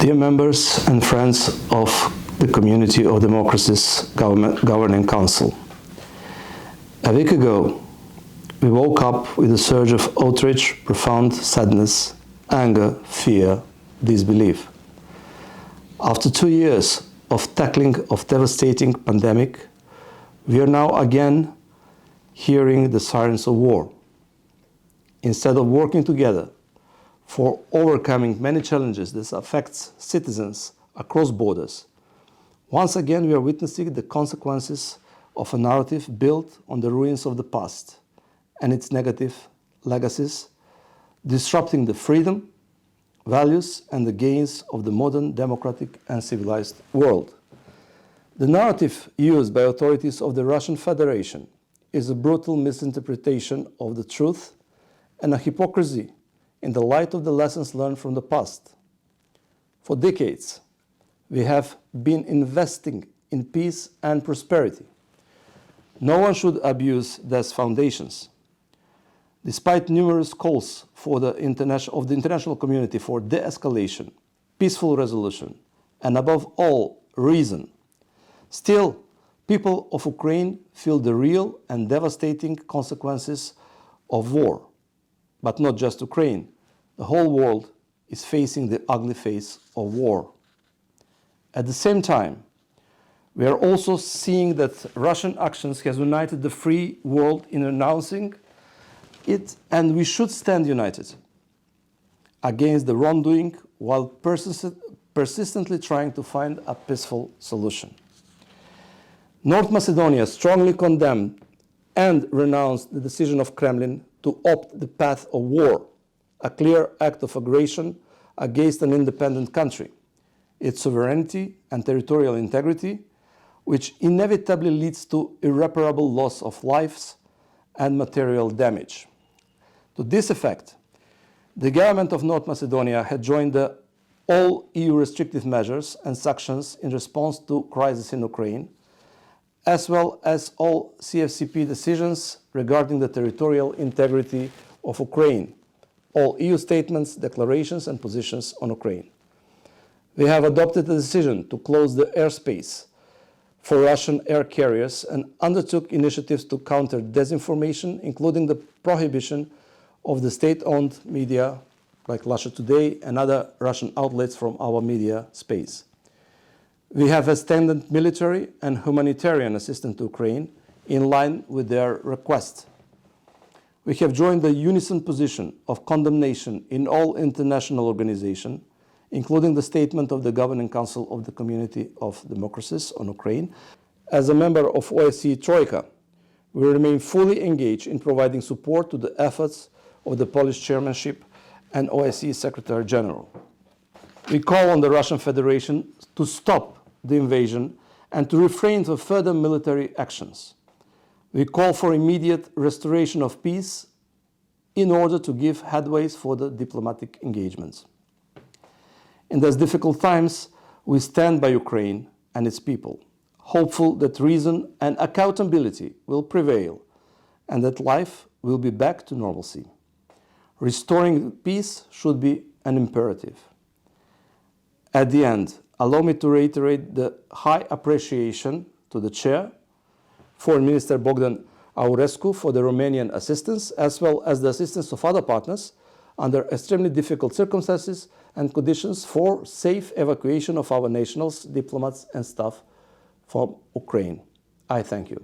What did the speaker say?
Dear members and friends of the Community of Democracies Governing Council, a week ago we woke up with a surge of outrage, profound sadness, anger, fear, disbelief. After 2 years of tackling of devastating pandemic, we are now again hearing the sirens of war. Instead of working together for overcoming many challenges that affects citizens across borders, once again we are witnessing the consequences of a narrative built on the ruins of the past and its negative legacies, disrupting the freedom, values and the gains of the modern democratic and civilized world. The narrative used by authorities of the Russian Federation is a brutal misinterpretation of the truth and a hypocrisy in the light of the lessons learned from the past. For decades, we have been investing in peace and prosperity. No one should abuse these foundations. Despite numerous calls of the international community for de-escalation, peaceful resolution, and above all, reason, still, people of Ukraine feel the real and devastating consequences of war. But not just Ukraine. The whole world is facing the ugly face of war. At the same time, we are also seeing that Russian actions has united the free world in renouncing it, and we should stand united against the wrongdoing while persistently trying to find a peaceful solution. North Macedonia strongly condemned and renounced the decision of Kremlin to opt the path of war, a clear act of aggression against an independent country, its sovereignty and territorial integrity, which inevitably leads to irreparable loss of lives and material damage. To this effect, the government of North Macedonia had joined all EU restrictive measures and sanctions in response to crisis in Ukraine, as well as all CFCP decisions regarding the territorial integrity of Ukraine, all EU statements, declarations and positions on Ukraine. We have adopted a decision to close the airspace for Russian air carriers and undertook initiatives to counter disinformation, including the prohibition of the state-owned media like Russia Today and other Russian outlets from our media space. We have extended military and humanitarian assistance to Ukraine in line with their request. We have joined the unison position of condemnation in all international organizations, including the statement of the Governing Council of the Community of Democracies on Ukraine. As a member of OSCE Troika, we remain fully engaged in providing support to the efforts of the Polish chairmanship and OSCE Secretary General. We call on the Russian Federation to stop the invasion and to refrain from further military actions. We call for immediate restoration of peace in order to give headways for the diplomatic engagements. In these difficult times, we stand by Ukraine and its people, hopeful that reason and accountability will prevail and that life will be back to normalcy. Restoring peace should be an imperative. At the end, allow me to reiterate the high appreciation to the Chair, Foreign Minister Bogdan Aurescu, for the Romanian assistance, as well as the assistance of other partners under extremely difficult circumstances and conditions for safe evacuation of our nationals, diplomats and staff from Ukraine. I thank you.